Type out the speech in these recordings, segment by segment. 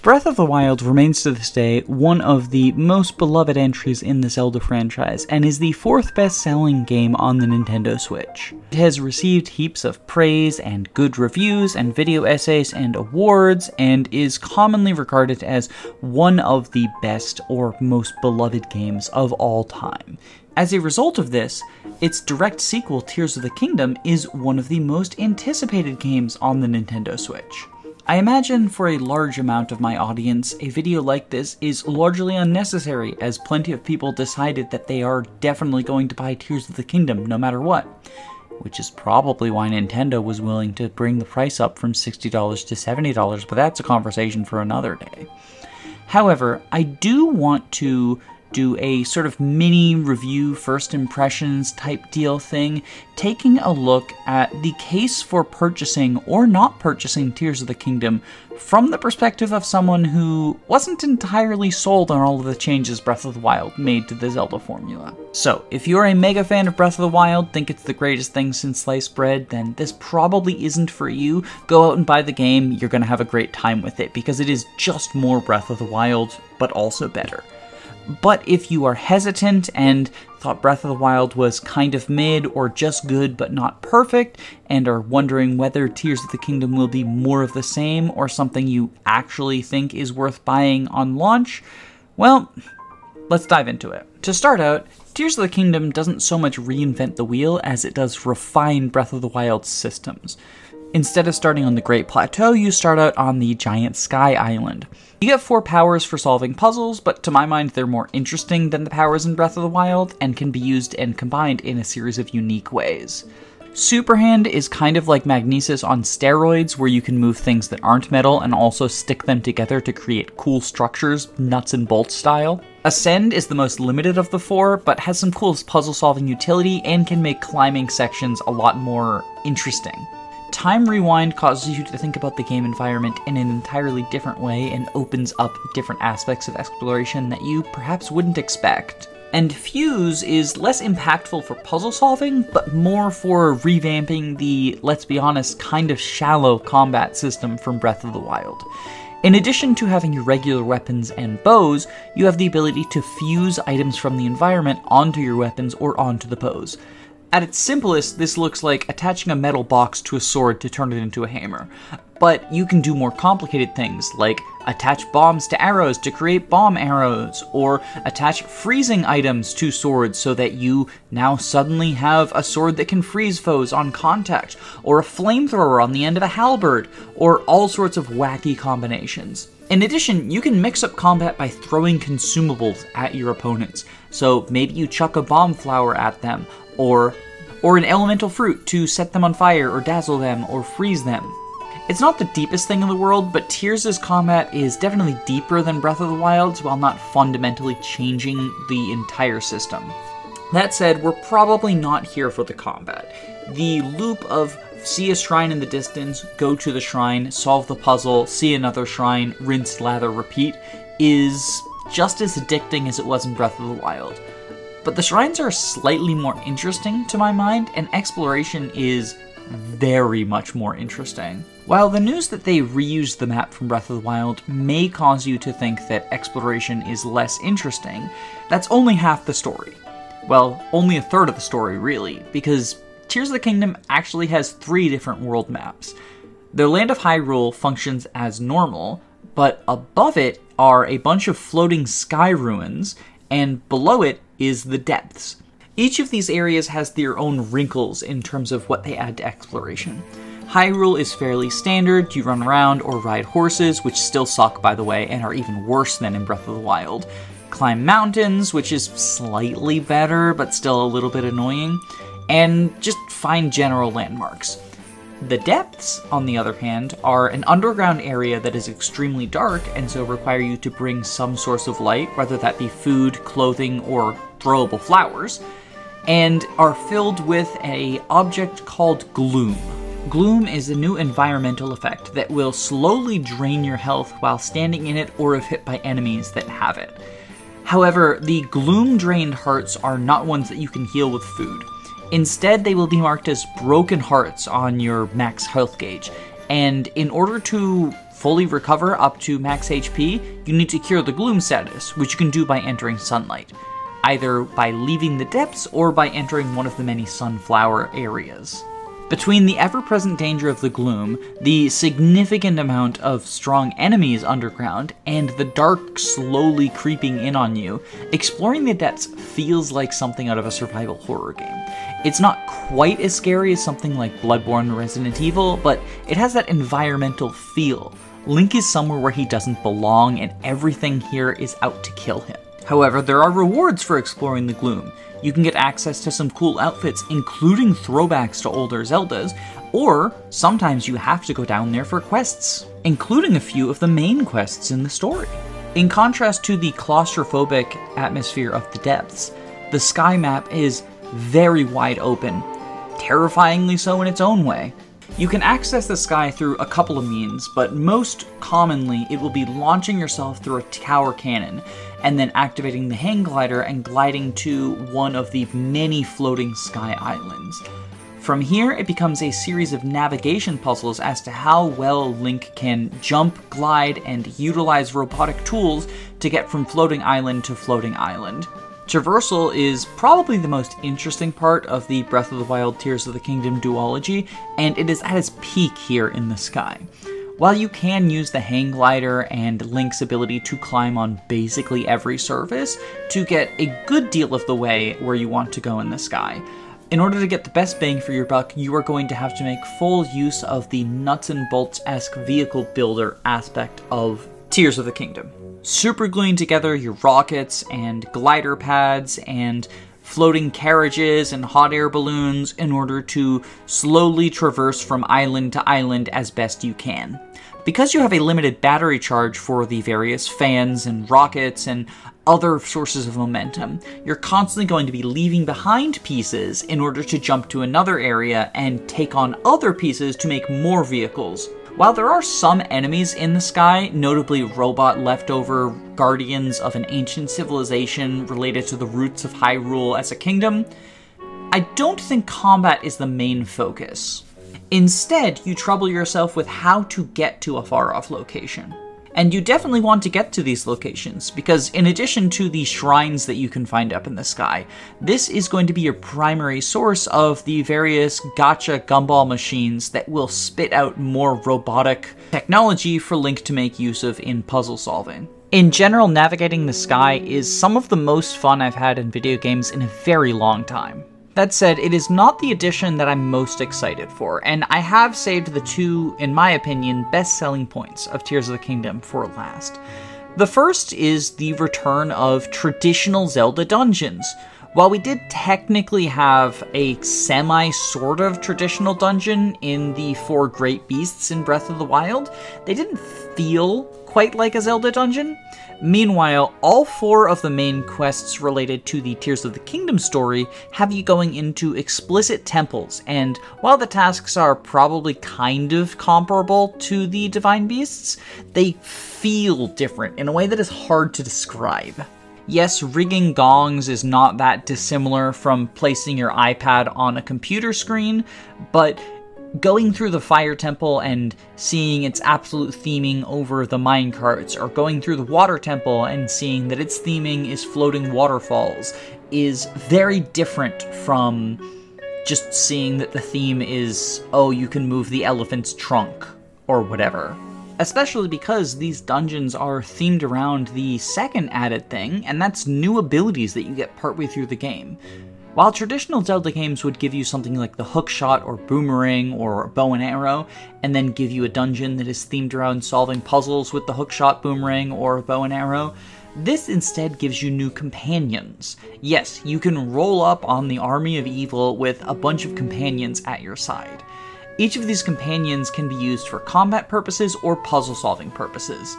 Breath of the Wild remains to this day one of the most beloved entries in the Zelda franchise, and is the fourth best-selling game on the Nintendo Switch. It has received heaps of praise and good reviews and video essays and awards, and is commonly regarded as one of the best or most beloved games of all time. As a result of this, its direct sequel, Tears of the Kingdom, is one of the most anticipated games on the Nintendo Switch. I imagine for a large amount of my audience, a video like this is largely unnecessary, as plenty of people decided that they are definitely going to buy Tears of the Kingdom no matter what. Which is probably why Nintendo was willing to bring the price up from $60 to $70, but that's a conversation for another day. However, I do want to do a sort of mini review, first impressions type deal thing, taking a look at the case for purchasing or not purchasing Tears of the Kingdom from the perspective of someone who wasn't entirely sold on all of the changes Breath of the Wild made to the Zelda formula. So, if you're a mega fan of Breath of the Wild, think it's the greatest thing since sliced bread, then this probably isn't for you. Go out and buy the game, you're gonna have a great time with it, because it is just more Breath of the Wild, but also better. But if you are hesitant and thought Breath of the Wild was kind of mid or just good but not perfect, and are wondering whether Tears of the Kingdom will be more of the same or something you actually think is worth buying on launch, well, let's dive into it. To start out, Tears of the Kingdom doesn't so much reinvent the wheel as it does refine Breath of the Wild's systems. Instead of starting on the Great Plateau, you start out on the Giant Sky Island. You get 4 powers for solving puzzles, but to my mind they're more interesting than the powers in Breath of the Wild, and can be used and combined in a series of unique ways. Superhand is kind of like Magnesis on steroids, where you can move things that aren't metal and also stick them together to create cool structures, nuts and bolts style. Ascend is the most limited of the 4, but has some cool puzzle-solving utility and can make climbing sections a lot more interesting. Time Rewind causes you to think about the game environment in an entirely different way and opens up different aspects of exploration that you perhaps wouldn't expect. And Fuse is less impactful for puzzle solving, but more for revamping the, let's be honest, kind of shallow combat system from Breath of the Wild. In addition to having your regular weapons and bows, you have the ability to fuse items from the environment onto your weapons or onto the bows. At its simplest, this looks like attaching a metal box to a sword to turn it into a hammer. But you can do more complicated things, like attach bombs to arrows to create bomb arrows, or attach freezing items to swords so that you now suddenly have a sword that can freeze foes on contact, or a flamethrower on the end of a halberd, or all sorts of wacky combinations. In addition, you can mix up combat by throwing consumables at your opponents. So maybe you chuck a bomb flower at them, or an elemental fruit to set them on fire or dazzle them or freeze them. It's not the deepest thing in the world, but Tears' combat is definitely deeper than Breath of the Wild's while not fundamentally changing the entire system. That said, we're probably not here for the combat. The loop of see a shrine in the distance, go to the shrine, solve the puzzle, see another shrine, rinse, lather, repeat, is just as addicting as it was in Breath of the Wild. But the shrines are slightly more interesting to my mind, and exploration is very much more interesting. While the news that they reused the map from Breath of the Wild may cause you to think that exploration is less interesting, that's only half the story. Well, only a third of the story, really, because Tears of the Kingdom actually has 3 different world maps. The Land of Hyrule functions as normal, but above it are a bunch of floating sky ruins, and below it is the depths. Each of these areas has their own wrinkles in terms of what they add to exploration. Hyrule is fairly standard, you run around or ride horses, which still suck by the way, and are even worse than in Breath of the Wild. Climb mountains, which is slightly better, but still a little bit annoying, and just find general landmarks. The depths, on the other hand, are an underground area that is extremely dark and so require you to bring some source of light, whether that be food, clothing, or throwable flowers, and are filled with an object called gloom. Gloom is a new environmental effect that will slowly drain your health while standing in it or if hit by enemies that have it. However, the gloom-drained hearts are not ones that you can heal with food. Instead, they will be marked as broken hearts on your max health gauge, and in order to fully recover up to max HP, you need to cure the gloom status, which you can do by entering sunlight, either by leaving the depths or by entering one of the many sunflower areas. Between the ever-present danger of the gloom, the significant amount of strong enemies underground, and the dark slowly creeping in on you, exploring the depths feels like something out of a survival horror game. It's not quite as scary as something like Bloodborne or Resident Evil, but it has that environmental feel. Link is somewhere where he doesn't belong, and everything here is out to kill him. However, there are rewards for exploring the gloom. You can get access to some cool outfits, including throwbacks to older Zeldas, or sometimes you have to go down there for quests, including a few of the main quests in the story. In contrast to the claustrophobic atmosphere of the depths, the sky map is very wide open, terrifyingly so in its own way. You can access the sky through a couple of means, but most commonly it will be launching yourself through a tower cannon, and then activating the hang glider and gliding to one of the many floating sky islands. From here, it becomes a series of navigation puzzles as to how well Link can jump, glide, and utilize robotic tools to get from floating island to floating island. Traversal is probably the most interesting part of the Breath of the Wild Tears of the Kingdom duology, and it is at its peak here in the sky. While you can use the hang glider and Link's ability to climb on basically every surface to get a good deal of the way where you want to go in the sky, in order to get the best bang for your buck, you are going to have to make full use of the nuts and bolts-esque vehicle builder aspect of Tears of the Kingdom. Super gluing together your rockets and glider pads and floating carriages and hot air balloons in order to slowly traverse from island to island as best you can. Because you have a limited battery charge for the various fans and rockets and other sources of momentum, you're constantly going to be leaving behind pieces in order to jump to another area and take on other pieces to make more vehicles. While there are some enemies in the sky, notably robot leftover guardians of an ancient civilization related to the roots of Hyrule as a kingdom, I don't think combat is the main focus. Instead, you trouble yourself with how to get to a far-off location. And you definitely want to get to these locations, because in addition to the shrines that you can find up in the sky, this is going to be your primary source of the various gacha gumball machines that will spit out more robotic technology for Link to make use of in puzzle solving. In general, navigating the sky is some of the most fun I've had in video games in a very long time. That said, it is not the addition that I'm most excited for, and I have saved the two, in my opinion, best selling points of Tears of the Kingdom for last. The first is the return of traditional Zelda dungeons. While we did technically have a semi-sort of traditional dungeon in the 4 Great Beasts in Breath of the Wild, they didn't feel quite like a Zelda dungeon. Meanwhile, all 4 of the main quests related to the Tears of the Kingdom story have you going into explicit temples, and while the tasks are probably kind of comparable to the Divine Beasts, they feel different in a way that is hard to describe. Yes, rigging gongs is not that dissimilar from placing your iPad on a computer screen, but going through the Fire Temple and seeing its absolute theming over the minecarts, or going through the Water Temple and seeing that its theming is floating waterfalls, is very different from just seeing that the theme is, oh, you can move the elephant's trunk, or whatever. Especially because these dungeons are themed around the second added thing, and that's new abilities that you get partway through the game. While traditional Zelda games would give you something like the hookshot or boomerang or bow and arrow, and then give you a dungeon that is themed around solving puzzles with the hookshot, boomerang, or bow and arrow, this instead gives you new companions. Yes, you can roll up on the army of evil with a bunch of companions at your side. Each of these companions can be used for combat purposes or puzzle-solving purposes.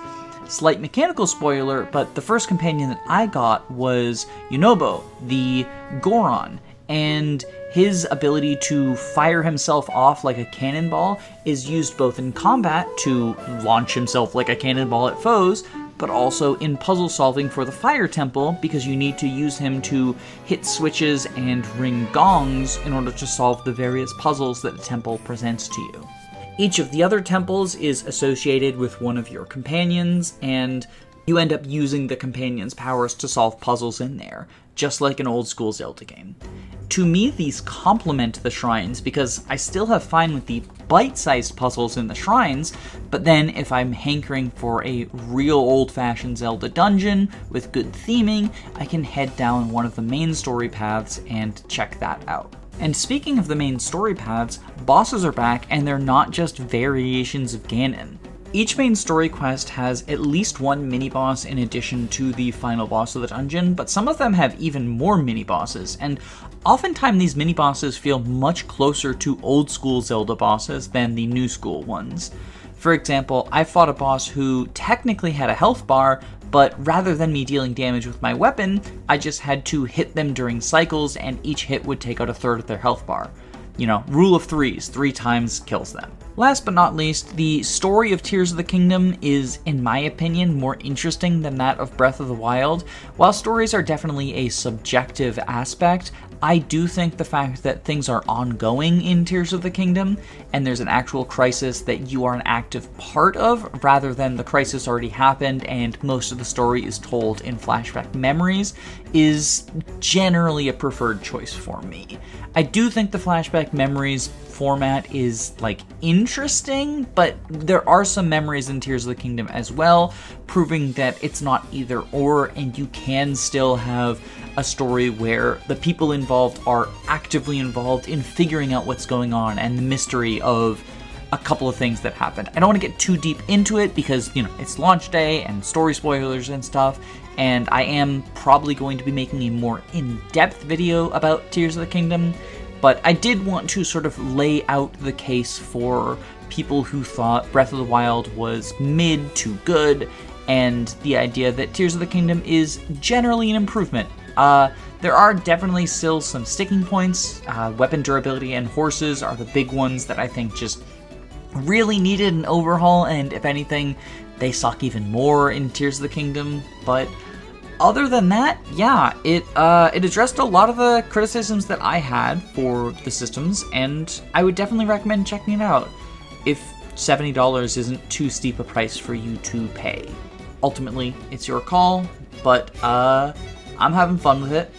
Slight mechanical spoiler, but the first companion that I got was Yunobo, the Goron, and his ability to fire himself off like a cannonball is used both in combat to launch himself like a cannonball at foes, but also in puzzle solving for the Fire Temple, because you need to use him to hit switches and ring gongs in order to solve the various puzzles that the temple presents to you. Each of the other temples is associated with one of your companions, and you end up using the companion's powers to solve puzzles in there, just like an old school Zelda game. To me, these complement the shrines because I still have fun with the bite-sized puzzles in the shrines, but then if I'm hankering for a real old-fashioned Zelda dungeon with good theming, I can head down one of the main story paths and check that out. And speaking of the main story paths, bosses are back, and they're not just variations of Ganon. Each main story quest has at least one mini-boss in addition to the final boss of the dungeon, but some of them have even more mini-bosses, and oftentimes these mini-bosses feel much closer to old-school Zelda bosses than the new-school ones. For example, I fought a boss who technically had a health bar, but rather than me dealing damage with my weapon, I just had to hit them during cycles, and each hit would take out a third of their health bar. You know, rule of threes, 3 times kills them. Last but not least, the story of Tears of the Kingdom is, in my opinion, more interesting than that of Breath of the Wild. While stories are definitely a subjective aspect, I do think the fact that things are ongoing in Tears of the Kingdom, and there's an actual crisis that you are an active part of, rather than the crisis already happened and most of the story is told in flashback memories, is generally a preferred choice for me. I do think the flashback memories format is, like, interesting, but there are some memories in Tears of the Kingdom as well, proving that it's not either or, and you can still have a story where the people involved are actively involved in figuring out what's going on and the mystery of a couple of things that happened. I don't want to get too deep into it because, you know, it's launch day and story spoilers and stuff, and I am probably going to be making a more in-depth video about Tears of the Kingdom, but I did want to sort of lay out the case for people who thought Breath of the Wild was mid to good, and the idea that Tears of the Kingdom is generally an improvement. There are definitely still some sticking points. Weapon durability and horses are the big ones that I think just really needed an overhaul, and if anything, they suck even more in Tears of the Kingdom, but other than that, yeah, it addressed a lot of the criticisms that I had for the systems, and I would definitely recommend checking it out if $70 isn't too steep a price for you to pay. Ultimately, it's your call, but I'm having fun with it.